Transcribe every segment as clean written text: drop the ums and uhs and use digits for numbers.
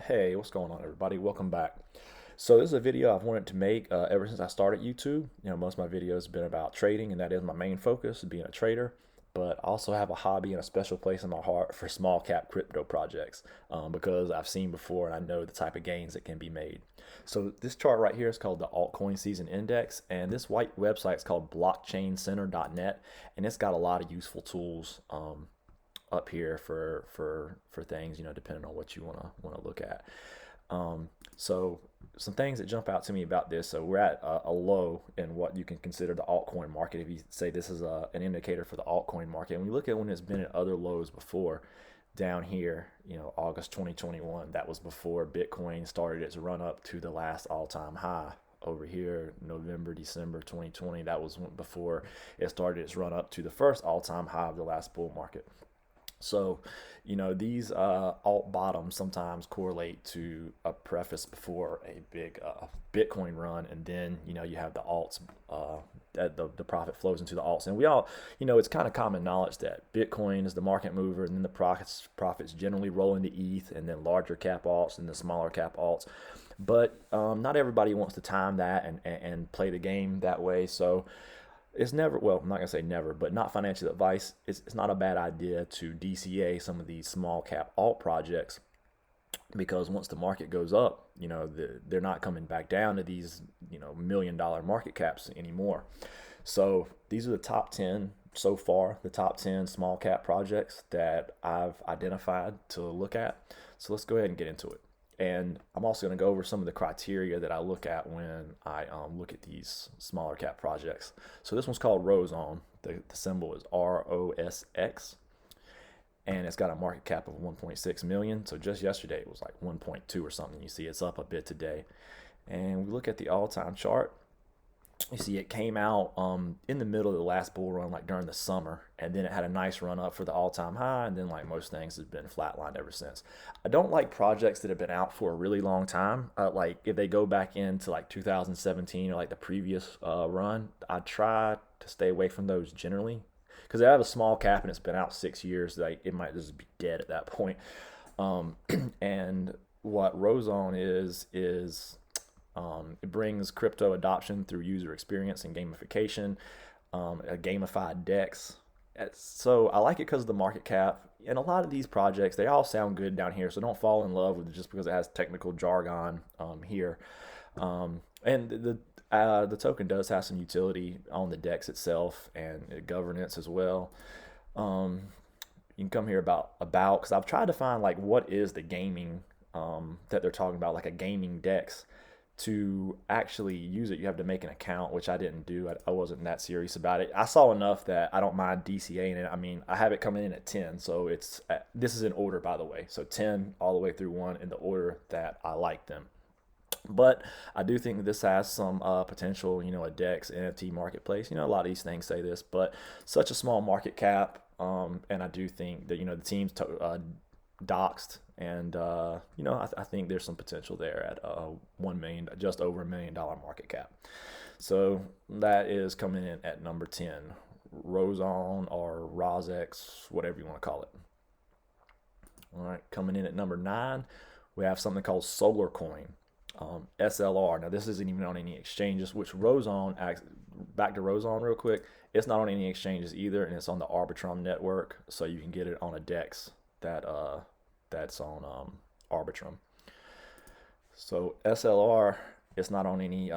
Hey, what's going on, everybody? Welcome back. So this is a video I've wanted to make ever since I started YouTube. Most of my videos have been about trading, and that is my main focus, being a trader. But I also have a hobby and a special place in my heart for small cap crypto projects because I've seen before and I know the type of gains that can be made. So this chart right here is called the Altcoin Season Index, and this white website is called blockchaincenter.net, and it's got a lot of useful tools up here for things, depending on what you want to look at. So some things that jump out to me about this. So we're at a low in what you can consider the altcoin market. If you say this is an indicator for the altcoin market, and we look at when it's been at other lows before, down here, August 2021, that was before Bitcoin started its run up to the last all-time high. Over here, November, December 2020, that was before it started its run up to the first all-time high of the last bull market. So, these alt bottoms sometimes correlate to a preface before a big Bitcoin run, and then you have the alts that the profit flows into the alts. And we all, it's kind of common knowledge that Bitcoin is the market mover, and then the profits generally roll into ETH, and then larger cap alts and the smaller cap alts. But not everybody wants to time that and play the game that way. So it's never, well, I'm not gonna say never, but not financial advice. It's not a bad idea to DCA some of these small cap alt projects, because once the market goes up, they're not coming back down to these $1 million market caps anymore. So these are the top 10 so far, the top 10 small cap projects that I've identified to look at. So let's go ahead and get into it. And I'm also going to go over some of the criteria that I look at when I look at these smaller cap projects. So this one's called Rosone. The symbol is ROSX, and it's got a market cap of 1.6 million. So just yesterday it was like 1.2 or something. You see it's up a bit today. And we look at the all-time chart. You see it came out in the middle of the last bull run, like during the summer, and then it had a nice run up for the all-time high, and then like most things has been flatlined ever since. I don't like projects that have been out for a really long time. Like if they go back into like 2017 or like the previous run, I try to stay away from those generally, because they have a small cap and it's been out 6 years. Like it might just be dead at that point. And what Rosone is it brings crypto adoption through user experience and gamification, a gamified DEX. So I like it because of the market cap. And a lot of these projects, they all sound good down here, so don't fall in love with it just because it has technical jargon here. And the token does have some utility on the DEX itself and governance as well. You can come here about because I've tried to find like what is the gaming that they're talking about, like a gaming DEX. To actually use it, you have to make an account, which I didn't do. I wasn't that serious about it. I saw enough that I don't mind DCAing it. I mean, I have it coming in at 10, so this is in order, by the way. So 10 all the way through 1 in the order that I like them. But I do think that this has some potential, a DEX, NFT marketplace. A lot of these things say this, but such a small market cap. And I do think that, the team's doxed, and I think there's some potential there at 1 million, just over $1 million market cap. So that is coming in at number 10, Rosone or Rosex, whatever you want to call it. All right, coming in at number 9, we have something called SOLARCOIN, SLR. Now this isn't even on any exchanges, which Rosone, back to Rosone real quick, it's not on any exchanges either, and it's on the Arbitrum network, so you can get it on a DEX that's on Arbitrum. So SLR, it's not on any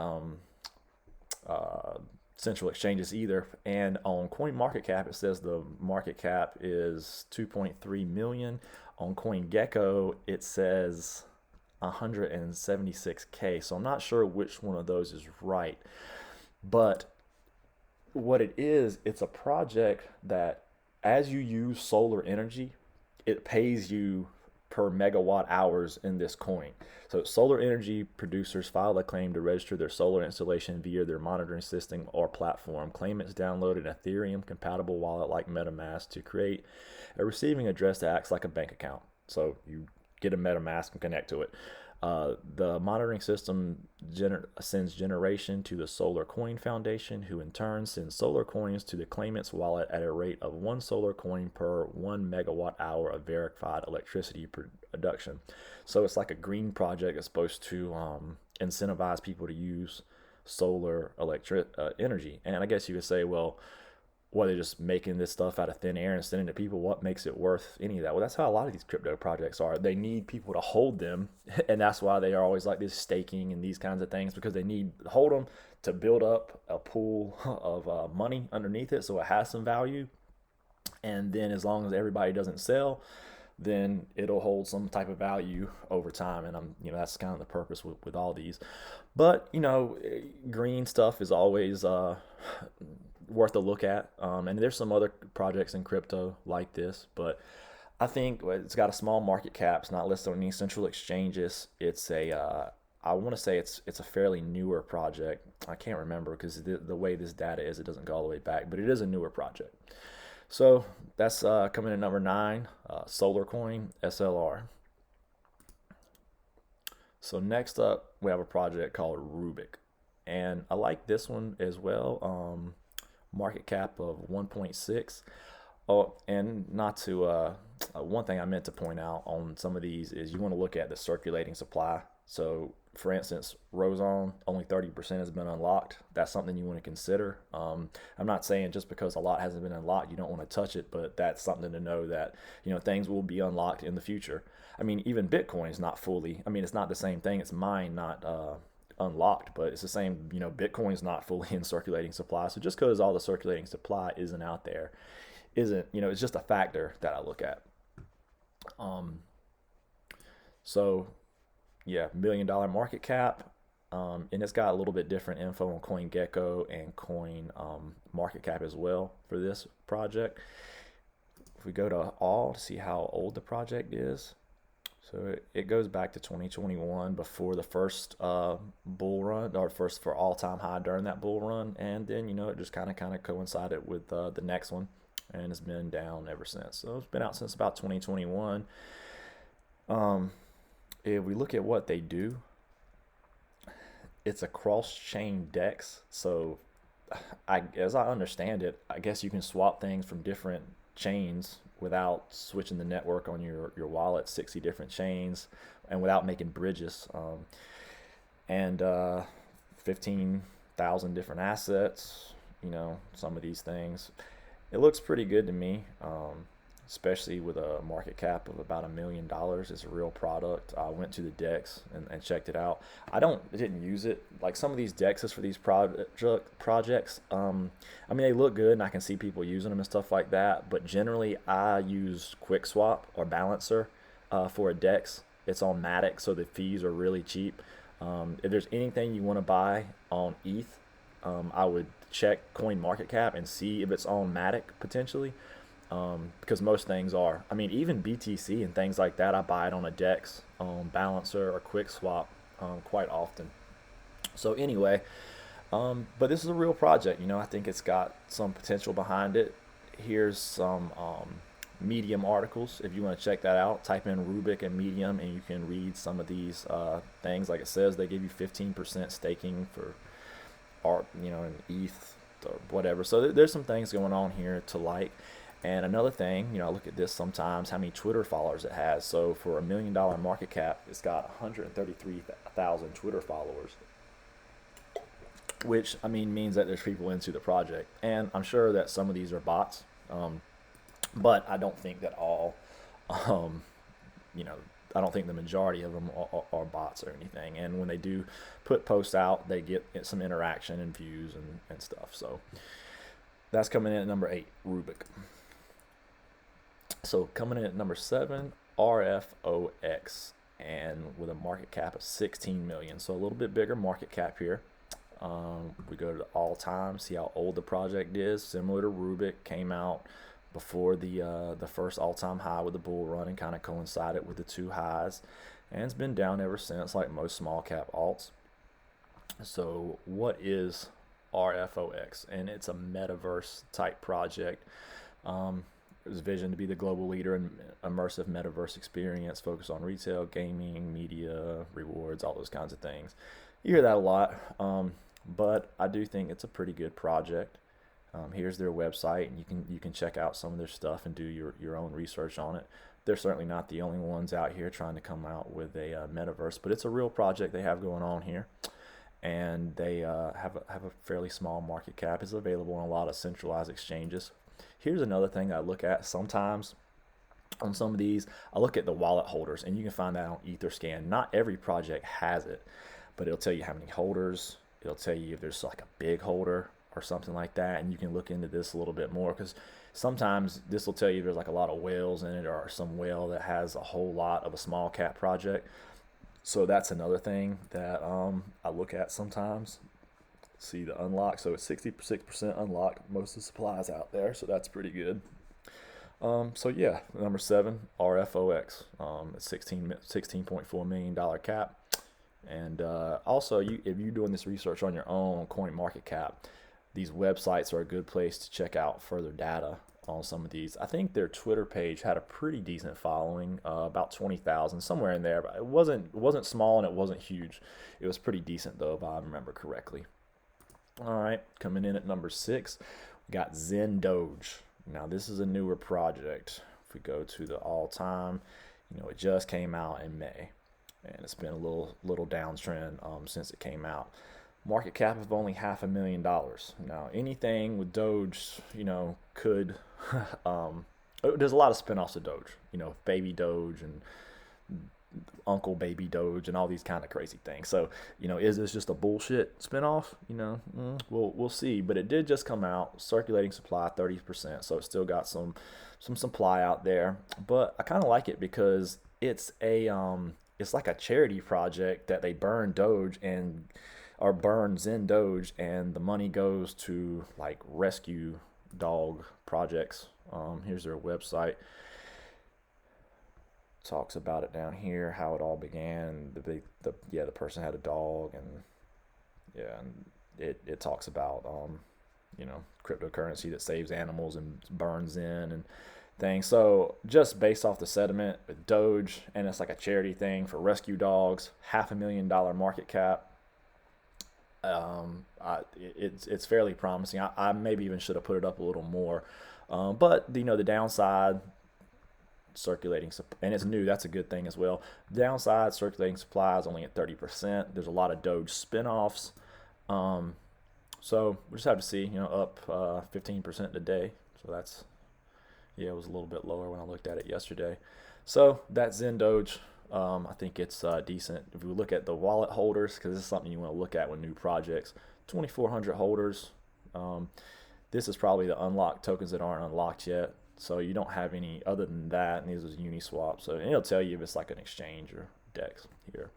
central exchanges either. And on CoinMarketCap, it says the market cap is 2.3 million. On CoinGecko, it says 176K. So I'm not sure which one of those is right. But what it is, it's a project that as you use solar energy, it pays you per megawatt hours in this coin. So solar energy producers file a claim to register their solar installation via their monitoring system or platform. Claimants download an Ethereum compatible wallet like MetaMask to create a receiving address that acts like a bank account. So you get a MetaMask and connect to it. The monitoring system sends generation to the SOLARCOIN Foundation, who in turn sends solar coins to the claimant's wallet at a rate of 1 solar coin per 1 megawatt hour of verified electricity production. So it's like a green project that's supposed to incentivize people to use solar electric energy. And I guess you could say, well, what, they're just making this stuff out of thin air and sending it to people? What makes it worth any of that? Well, that's how a lot of these crypto projects are. They need people to hold them, and that's why they are always like this staking and these kinds of things, because they need to hold them to build up a pool of money underneath it, so it has some value. And then as long as everybody doesn't sell, then it'll hold some type of value over time. And that's kind of the purpose with all these. But green stuff is always worth a look at. And there's some other projects in crypto like this, but I think it's got a small market cap. It's not listed on any central exchanges. It's I want to say it's a fairly newer project. I can't remember because the way this data is, it doesn't go all the way back, but it is a newer project. So that's coming in number 9, SOLARCOIN SLR. So next up, we have a project called Rubik, and I like this one as well. Market cap of 1.6. Oh, and not to one thing I meant to point out on some of these is you want to look at the circulating supply. So for instance, Rozon, only 30% has been unlocked. That's something you want to consider. I'm not saying just because a lot hasn't been unlocked, you don't want to touch it, but that's something to know that, things will be unlocked in the future. I mean, even Bitcoin is not fully, it's not the same thing. It's mined, not unlocked, but it's the same. Bitcoin is not fully in circulating supply. So just because all the circulating supply isn't out there, it's just a factor that I look at. So yeah, $1 million market cap. And it's got a little bit different info on CoinGecko and Coin market cap as well for this project. If we go to all to see how old the project is, so it goes back to 2021, before the first bull run, or first for all-time high during that bull run, and then it just kind of coincided with the next one, and it's been down ever since. So it's been out since about 2021. If we look at what they do, it's a cross-chain DEX. So as I understand it, I guess you can swap things from different chains without switching the network on your wallet, 60 different chains, and without making bridges. And 15,000 different assets, some of these things. It looks pretty good to me. Especially with a market cap of about $1 million. It's a real product. I went to the DEX and checked it out. I didn't use it. Like some of these DEXs for these projects, they look good and I can see people using them and stuff like that, but generally I use QuickSwap or Balancer for a DEX. It's on Matic, so the fees are really cheap. If there's anything you want to buy on ETH, I would check CoinMarketCap and see if it's on Matic potentially. Because most things are. Even BTC and things like that, I buy it on a DEX, Balancer, or QuickSwap quite often. So anyway, but this is a real project. I think it's got some potential behind it. Here's some Medium articles. If you want to check that out, type in Rubik and Medium, and you can read some of these things. Like it says, they give you 15% staking for art, in ETH or whatever. So there's some things going on here to like. And another thing, I look at this sometimes, how many Twitter followers it has. So for $1 million market cap, it's got 133,000 Twitter followers, which means that there's people into the project. And I'm sure that some of these are bots, but I don't think that all, I don't think the majority of them are bots or anything. And when they do put posts out, they get some interaction and views and stuff. So that's coming in at number 8, Rubik. So coming in at number 7, Rfox, and with a market cap of 16 million. So a little bit bigger market cap here. We go to the all-time, see how old the project is. Similar to Rubik, came out before the first all-time high with the bull run and kind of coincided with the two highs, and it's been down ever since, like most small cap alts. So what is Rfox? And it's a metaverse type project. It was visioned to be the global leader in immersive metaverse experience, focused on retail, gaming, media, rewards, all those kinds of things. You hear that a lot, but I do think it's a pretty good project. Here's their website, and you can check out some of their stuff and do your own research on it. they're certainly not the only ones out here trying to come out with a metaverse, but it's a real project they have going on here. And they have a fairly small market cap. It's available on a lot of centralized exchanges. Here's another thing I look at sometimes on some of these. I look at the wallet holders, and you can find that on Etherscan. Not every project has it, but it'll tell you how many holders. It'll tell you if there's like a big holder or something like that, and you can look into this a little bit more, because sometimes this will tell you there's like a lot of whales in it, or some whale that has a whole lot of a small cap project. So that's another thing that I look at sometimes. See the unlock. So it's 66% unlocked. Most of the supplies out there. So that's pretty good. So yeah, number 7, Rfox. It's $16.4 million cap. And also, if you're doing this research on your own on CoinMarketCap, these websites are a good place to check out further data on some of these. I think their Twitter page had a pretty decent following, about 20,000, somewhere in there. But it wasn't small and it wasn't huge. It was pretty decent though, if I remember correctly. All right, coming in at number 6, we got Zen Doge. Now this is a newer project. If we go to the all-time, it just came out in May, and it's been a little downtrend since it came out. Market cap of only $500,000. Now anything with Doge, could there's a lot of spinoffs of Doge, Baby Doge and Uncle Baby Doge and all these kind of crazy things. So, is this just a bullshit spinoff? We'll see. But it did just come out. Circulating supply 30%, so it's still got some supply out there. But I kind of like it because it's like a charity project that they burn Zen Doge, and the money goes to like rescue dog projects. Here's their website. Talks about it down here, how it all began. The person had a dog, and it talks about cryptocurrency that saves animals and burns in and things. So just based off the sentiment with Doge, and it's like a charity thing for rescue dogs, $500,000 market cap. It's fairly promising. I maybe even should have put it up a little more, but the downside, circulating, and it's new, that's a good thing as well. Downside, circulating supply is only at 30%. There's a lot of Doge spinoffs, so we'll just have to see. Up 15% today, so that's, it was a little bit lower when I looked at it yesterday. So that's Zen Doge. I think it's decent. If we look at the wallet holders, because this is something you want to look at with new projects, 2,400 holders. This is probably the unlocked tokens that aren't unlocked yet. So you don't have any other than that, and these are Uniswap. So it'll tell you if it's like an exchange or DEX here.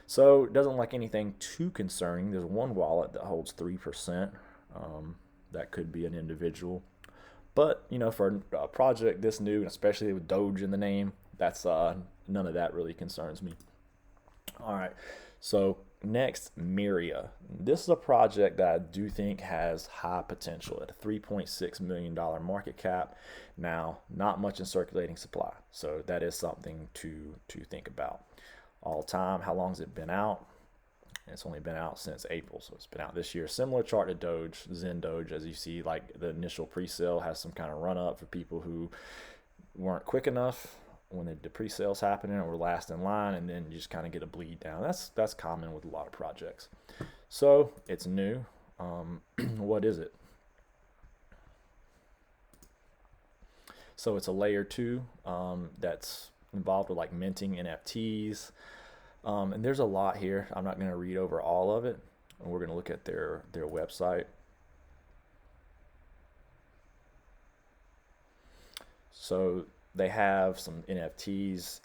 So it doesn't look like anything too concerning. There's one wallet that holds 3%. That could be an individual. But, for a project this new, and especially with Doge in the name, that's none of that really concerns me. All right, so next, Miria. This is a project that I do think has high potential at a $3.6 million market cap. Now, not much in circulating supply, so that is something to think about. All time, how long has it been out? It's only been out since April, so it's been out this year. Similar chart to Doge, Zen Doge, as you see, like the initial pre-sale has some kind of run up for people who weren't quick enough when the pre-sales happening or were last in line, and then you just kind of get a bleed down. That's common with a lot of projects. So it's new. What is it? So it's a layer 2 that's involved with like minting NFTs. And there's a lot here. I'm not going to read over all of it. And we're going to look at their website. So they have some NFTs.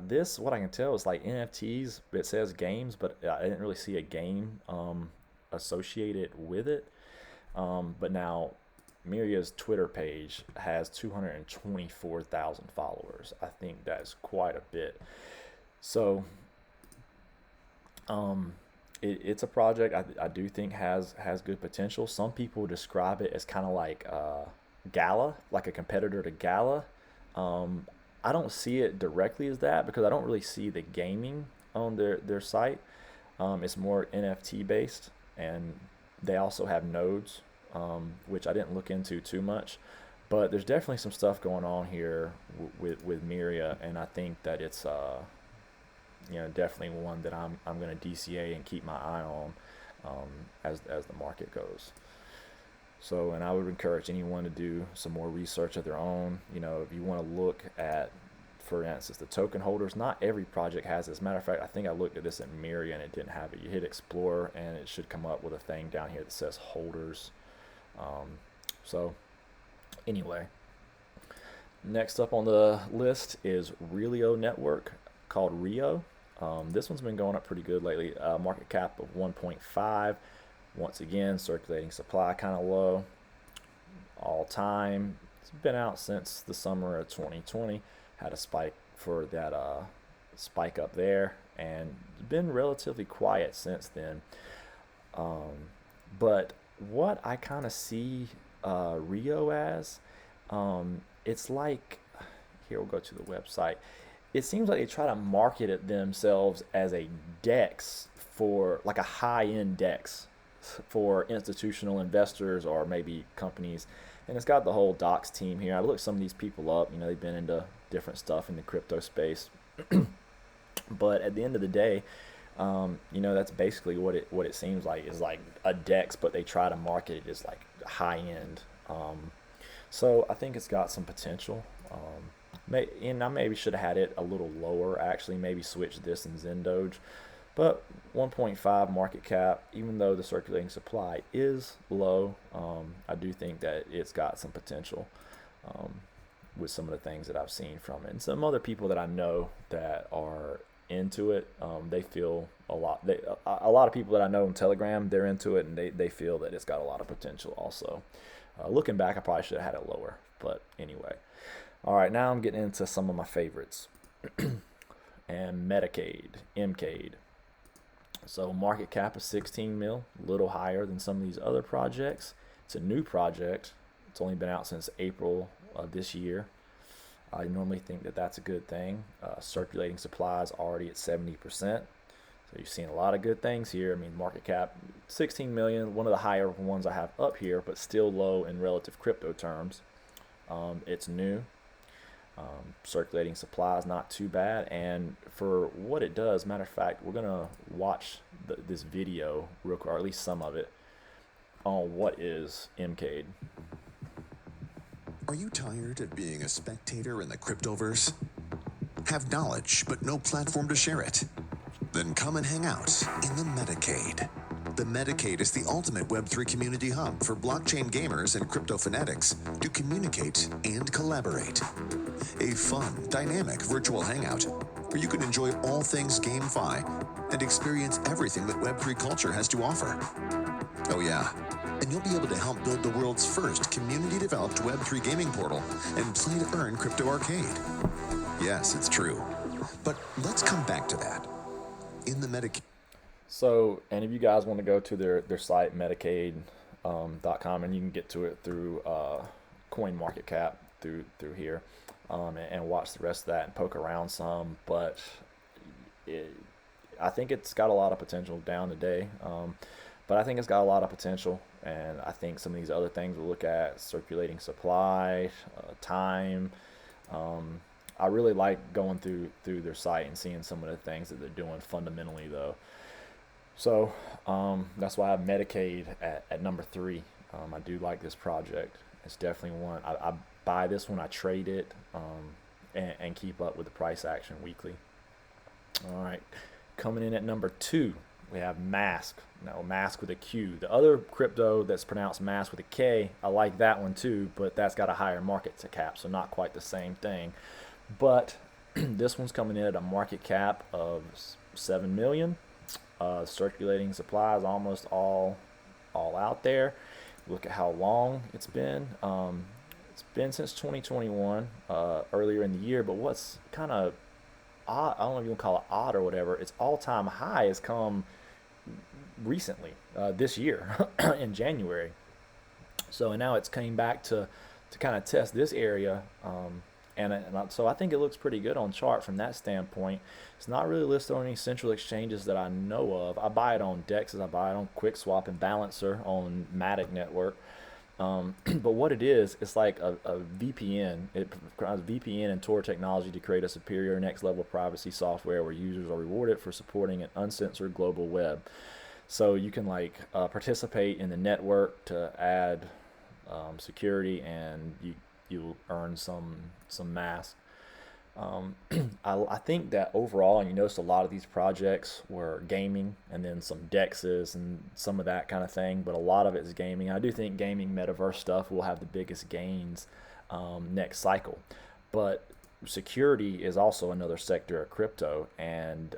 This, what I can tell, is like NFTs. It says games, but I didn't really see a game associated with it. But now Miria's Twitter page has 224,000 followers. I think that's quite a bit. So it's a project I do think has good potential. Some people describe it as kind of like Gala, like a competitor to Gala. I don't see it directly as that because I don't really see the gaming on their site. It's more NFT based, and they also have nodes, which I didn't look into too much. But there's definitely some stuff going on here with Miria, and I think that it's definitely one that I'm going to DCA and keep my eye on as the market goes. So, and I would encourage anyone to do some more research of their own. If you want to look at, for instance, the token holders, not every project has this. Matter of fact, I think I looked at this in Miria and it didn't have it. You hit Explorer and it should come up with a thing down here that says holders. So, anyway, next up on the list is Rio Network, called Rio. This one's been going up pretty good lately. Market cap of 1.5. Once again, circulating supply kind of low. All time. It's been out since the summer of 2020. Had a spike for that spike up there, and been relatively quiet since then. But what I kind of see Rio as, it's like, here we'll go to the website. It seems like they try to market it themselves as a DEX, for like a high-end DEX for institutional investors or maybe companies. And it's got the whole docs team here. I looked some of these people up. They've been into different stuff in the crypto space. But at the end of the day, that's basically what it seems like, is like a DEX, but they try to market it as like high end. So I think it's got some potential. And I maybe should have had it a little lower, actually, maybe switch this and Zen Doge. But 1.5 market cap, even though the circulating supply is low, I do think that it's got some potential with some of the things that I've seen from it. And some other people that I know that are into it, they feel a lot. A lot of people that I know on Telegram, they're into it, and they feel that it's got a lot of potential also. Looking back, I probably should have had it lower. But anyway. All right, now I'm getting into some of my favorites. And Medicaid, MCAID. So market cap is 16 mil, a little higher than some of these other projects. It's a new project. It's only been out since April of this year. I normally think that that's a good thing. Circulating supply is already at 70%. So you've seen a lot of good things here. I mean, market cap 16 million, one of the higher ones I have up here, but still low in relative crypto terms. It's new. Circulating supply is not too bad, and for what it does, matter of fact, we're gonna watch this video real quick, or at least some of it, on what is MCAID. Are you tired of being a spectator in the cryptoverse? Have knowledge but no platform to share it? Then come and hang out in the Medicaid. The Medicaid is the ultimate Web3 community hub for blockchain gamers and crypto fanatics to communicate and collaborate. A fun, dynamic virtual hangout where you can enjoy all things GameFi and experience everything that Web3 culture has to offer. Oh yeah, and you'll be able to help build the world's first community-developed Web3 gaming portal and play to earn Crypto Arcade. Yes, it's true. But let's come back to that. In the Medicaid. So, and if you guys want to go to their site, Medicaid.com, and you can get to it through CoinMarketCap through here, and watch the rest of that and poke around some. But I think it's got a lot of potential down today. But I think it's got a lot of potential, and I think some of these other things we'll look at, circulating supply, time. I really like going through their site and seeing some of the things that they're doing fundamentally, though. So that's why I have Medicaid at number 3. I do like this project. It's definitely one. I buy this one, I trade it, and keep up with the price action weekly. All right, coming in at number 2, we have Mask. Now, Mask with a Q. The other crypto that's pronounced Mask with a K, I like that one too, but that's got a higher market cap, so not quite the same thing. But this one's coming in at a market cap of 7 million. Circulating supply is almost all out there. Look at how long it's been. It's been since 2021, earlier in the year. But what's kind of odd, I don't know if you want to call it odd or whatever, its all-time high has come recently, this year in January. So, and now it's coming back to kind of test this area. So I think it looks pretty good on chart from that standpoint. It's not really listed on any central exchanges that I know of. I buy it on DEXs, I buy it on QuickSwap and Balancer on Medicaid Network. But what it is, it's like a VPN. It provides VPN and Tor technology to create a superior next level privacy software where users are rewarded for supporting an uncensored global web. So you can like participate in the network to add security, and you earn some mask. I think that overall, and you notice a lot of these projects were gaming and then some dexes and some of that kind of thing, but a lot of it is gaming. I do think gaming metaverse stuff will have the biggest gains next cycle. But security is also another sector of crypto, and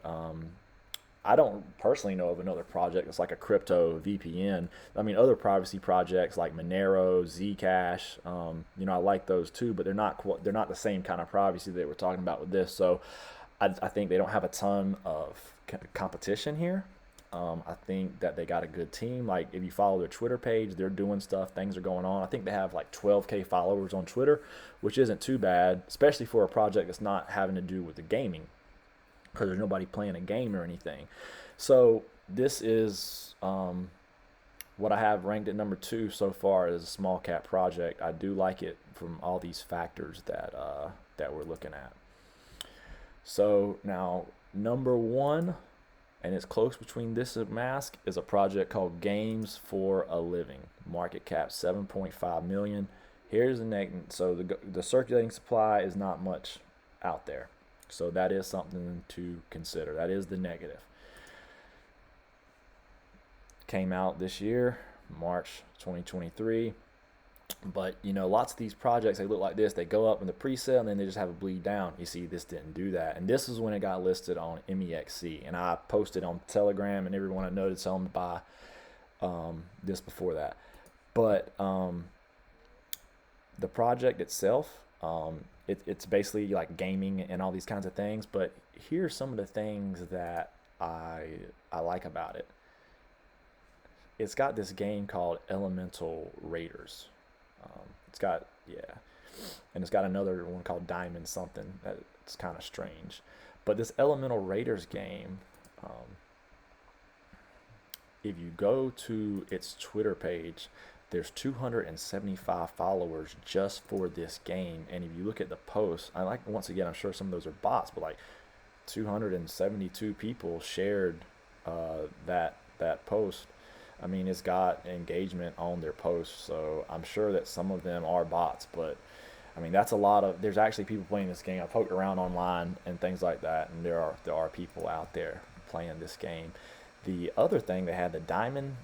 I don't personally know of another project that's like a crypto VPN. I mean, other privacy projects like Monero, Zcash, I like those too, but they're not the same kind of privacy that we're talking about with this. So, I think they don't have a ton of competition here. I think that they got a good team. Like if you follow their Twitter page, they're doing stuff. Things are going on. I think they have like 12K followers on Twitter, which isn't too bad, especially for a project that's not having to do with the gaming, because there's nobody playing a game or anything. So this is what I have ranked at number 2 so far as a small cap project. I do like it from all these factors that we're looking at. So now number 1, and it's close between this and Mask, is a project called Games for a Living. Market cap 7.5 million. Here's the negative. So the circulating supply is not much out there. So that is something to consider. That is the negative. Came out this year, March 2023. But lots of these projects, they look like this. They go up in the pre-sale and then they just have a bleed down. You see, this didn't do that. And this is when it got listed on mexc. And I posted on Telegram, and everyone I know to tell them to buy this before that. But the project itself, it's basically like gaming and all these kinds of things. But here's some of the things that I like about it. It's got this game called Elemental Raiders. And it's got another one called Diamond something that's kind of strange. But this Elemental Raiders game, if you go to its Twitter page, there's 275 followers just for this game. And if you look at the posts, once again, I'm sure some of those are bots, but like 272 people shared that post. I mean, it's got engagement on their posts, so I'm sure that some of them are bots, but I mean, that's a lot of, there's actually people playing this game. I poked around online and things like that, and there are people out there playing this game. The other thing, they had the Diamond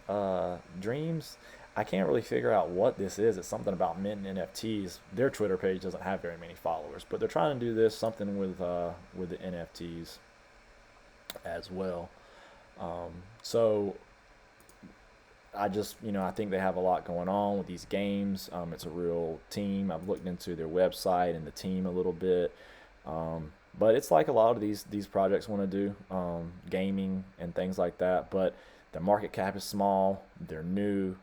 Dreams. I can't really figure out what this is. It's something about minting NFTs. Their Twitter page doesn't have very many followers, but they're trying to do this something with the NFTs as well. So I just, I think they have a lot going on with these games. It's a real team. I've looked into their website and the team a little bit. But it's like a lot of these projects want to do, gaming and things like that. But the market cap is small. They're new.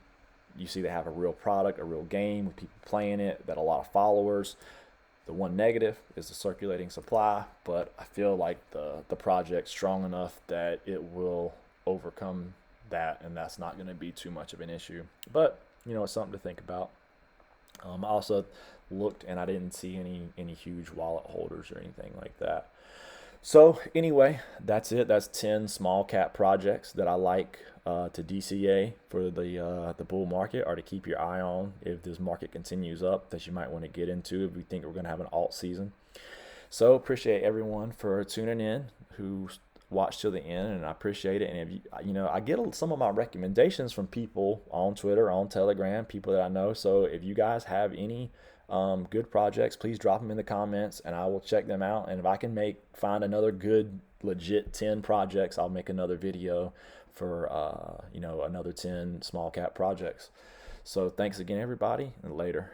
You see they have a real product, a real game with people playing it, that a lot of followers. The one negative is the circulating supply, but I feel like the project's strong enough that it will overcome that, and that's not going to be too much of an issue. But it's something to think about. I also looked, and I didn't see any huge wallet holders or anything like that. So anyway, that's it. That's 10 small cap projects that I like to DCA for the bull market, or to keep your eye on if this market continues up, that you might want to get into if we think we're going to have an alt season. So appreciate everyone for tuning in who watch till the end, and I appreciate it. And if I get some of my recommendations from people on Twitter, on Telegram, people that I know. So if you guys have any good projects, please drop them in the comments, and I will check them out. And if I can find another good, legit 10 projects, I'll make another video for another 10 small cap projects. So thanks again, everybody, and later.